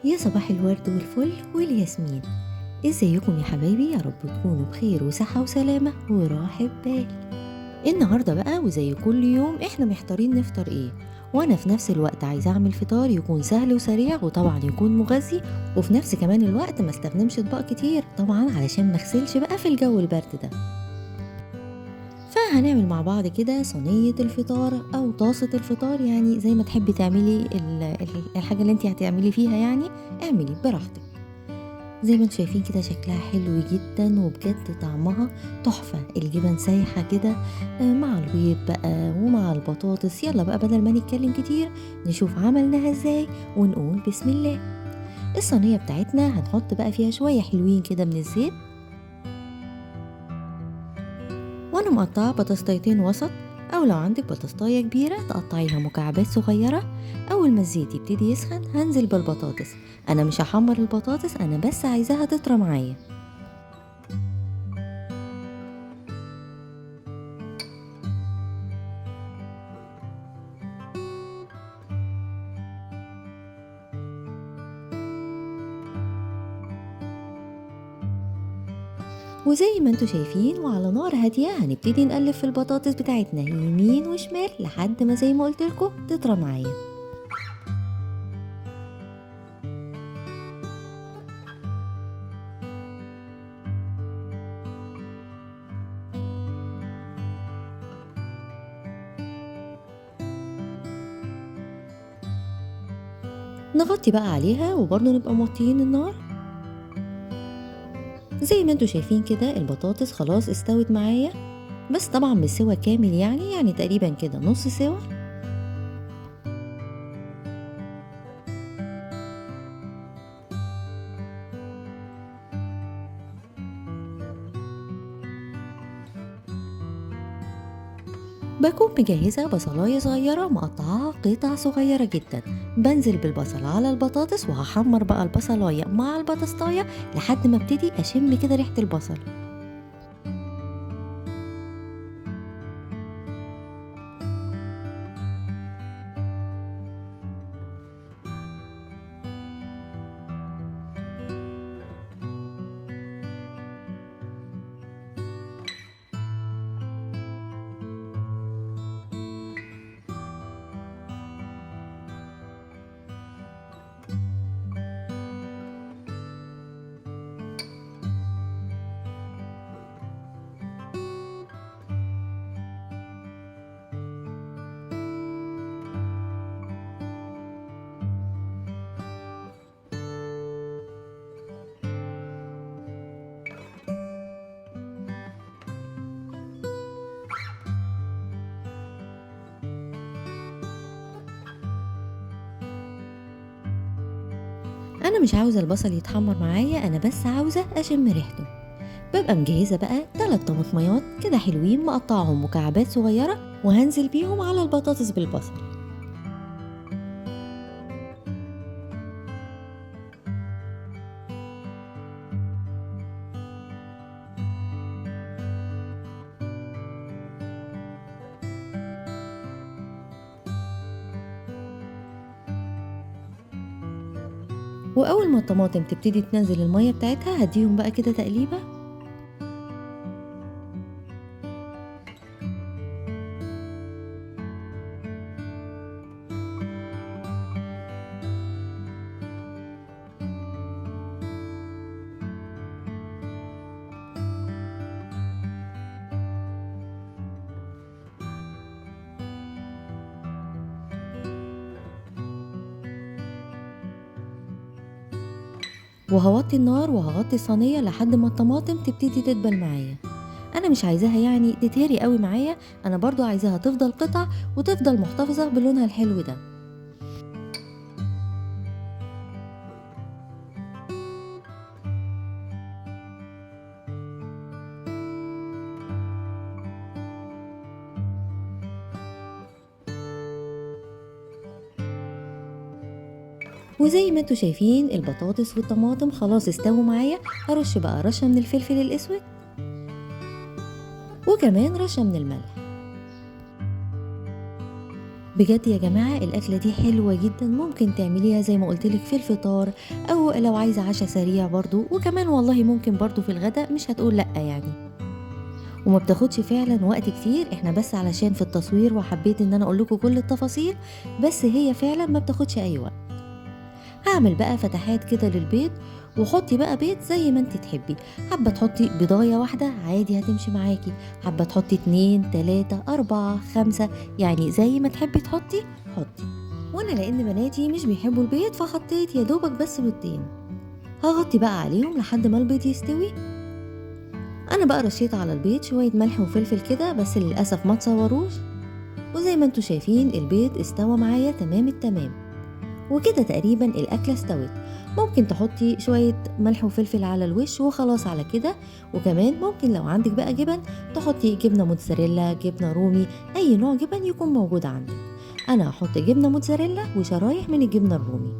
يا صباح الورد والفل والياسمين. ازيكم يا حبايبي؟ يا رب تكونوا بخير وصحة وسلامة وراحة بال. النهاردة بقى وزي كل يوم احنا محتارين نفطر ايه، وانا في نفس الوقت عايزة اعمل فطار يكون سهل وسريع وطبعا يكون مغذي، وفي نفس كمان الوقت ما استخدمش اطباق كتير طبعا علشان ما اغسلش بقى في الجو البرد ده. فهنعمل مع بعض كده صينية الفطار أو طاسة الفطار، يعني زي ما تحبي تعملي الحاجة اللي انتي هتعملي فيها، يعني اعملي براحتك. زي ما انتم شايفين كده شكلها حلو جدا وبجد طعمها تحفة، الجبن سايحة كده مع البيض بقى ومع البطاطس. يلا بقى بدل ما نتكلم كتير نشوف عملناها ازاي ونقول بسم الله. الصينية بتاعتنا هنحط بقى فيها شوية حلوين كده من الزيت، وانا مقطعة بطاطستين وسط، او لو عندك بطاطاية كبيرة تقطعيها مكعبات صغيرة. اول ما الزيت يبتدي يسخن هنزل بالبطاطس، انا مش هحمر البطاطس، انا بس عايزاها تطرى معايا. وزي ما انتوا شايفين وعلى نار هادية هنبتدي نقلب في البطاطس بتاعتنا يمين وشمال لحد ما زي ما قلتلكوا تطرى معايا. نغطي بقى عليها وبرضه نبقى موطيين النار. زي ما انتوا شايفين كده البطاطس خلاص استوت معايا، بس طبعا مش سوا كامل، يعني تقريبا كده نص سوا. بكون مجهزة بصلاية صغيرة مقطعاها قطع صغيرة جدا، بنزل بالبصل على البطاطس وهحمر بقى البصلاية مع البطاطاية لحد ما ابتدي اشم كده ريحة البصل. انا مش عاوزة البصل يتحمر معايا، انا بس عاوزة اشم ريحته. ببقى مجهزة بقى 3 طماطميات كده حلوين مقطعهم مكعبات صغيرة، وهنزل بيهم على البطاطس بالبصل. واول ما الطماطم تبتدي تنزل المية بتاعتها هديهم بقى كده تقليبة. وهوطي النار وهغطي الصينية لحد ما الطماطم تبتدي تدبل معايا. انا مش عايزاها يعني تتهري قوي معايا، انا برضو عايزاها تفضل قطع وتفضل محتفظة بلونها الحلو ده. وزي ما انتوا شايفين البطاطس والطماطم خلاص استووا معايا، هرش بقى رشة من الفلفل الاسود وكمان رشة من الملح. بجد يا جماعة الأكلة دي حلوة جدا، ممكن تعمليها زي ما قلتلك في الفطار، أو لو عايزة عشاء سريع برضو، وكمان والله ممكن برضو في الغداء، مش هتقول لأ يعني. وما بتاخدش فعلا وقت كتير، احنا بس علشان في التصوير وحبيت ان انا اقول لكم كل التفاصيل، بس هي فعلا ما بتاخدش اي وقت. هعمل بقى فتحات كده للبيض، وحطي بقى بيض زي ما انت تحبي، حابة تحطي بيضاية واحدة عادي هتمشي معاكي، حابة تحطي 2 3 4 5، يعني زي ما تحبي تحطي حطي. وانا لان بناتي مش بيحبوا البيض فحطيت يا دوبك بس بيضتين. هغطي بقى عليهم لحد ما البيض يستوي. انا بقى رشيت على البيض شوية ملح وفلفل كده، بس للأسف ما تصوروش. وزي ما انتوا شايفين البيض استوى معايا تمام التمام، وكده تقريبا الأكلة استوت. ممكن تحطي شوية ملح وفلفل على الوش وخلاص على كده. وكمان ممكن لو عندك بقى جبن تحطي جبنة موتزاريلا، جبنة رومي، أي نوع جبن يكون موجود عندك. أنا هحط جبنة موتزاريلا وشرايح من الجبنة الرومي.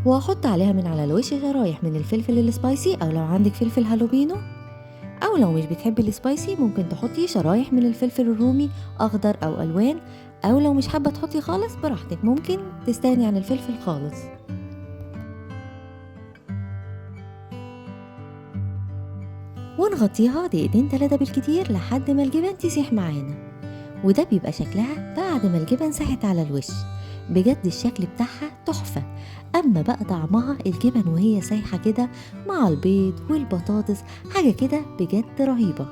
وهحط عليها من على الوش شرايح من الفلفل السبايسي، أو لو عندك فلفل هالوبينو، أو لو مش بتحبي السبايسي ممكن تحطي شرايح من الفلفل الرومي أخضر أو ألوان، أو لو مش حابة تحطي خالص براحتك، ممكن تستغني عن الفلفل خالص. ونغطيها دقيقتين 3 بالكتير لحد ما الجبن تسيح معانا، وده بيبقى شكلها بعد ما الجبن ساحت على الوش. بجد الشكل بتاعها تحفة. أما بقى طعمها الجبن وهي سايحة كده مع البيض والبطاطس، حاجة كده بجد رهيبة.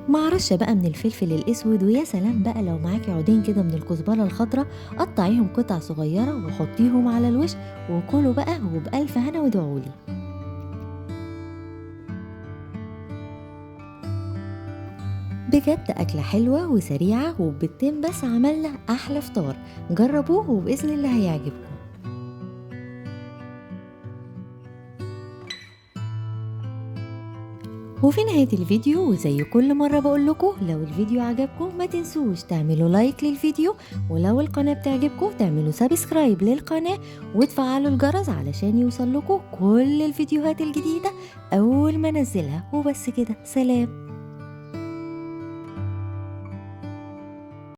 مع رشة بقى من الفلفل الأسود، ويا سلام بقى لو معاكي عودين كده من الكزبرة الخضراء، قطعيهم قطع صغيرة وحطيهم على الوش، وكلوا بقى وبألف هنا وادعولي. بجد أكلة حلوة وسريعة، وبالتين بس عملنا أحلى فطار. جربوه وبإذن الله هيعجبكم. وفي نهاية الفيديو وزي كل مرة بقولكم، لو الفيديو عجبكم ما تنسوش تعملوا لايك للفيديو، ولو القناة بتعجبكم تعملوا سبسكرايب للقناة وتفعلوا الجرس علشان يوصلكم كل الفيديوهات الجديدة أول ما نزلها. وبس كده، سلام.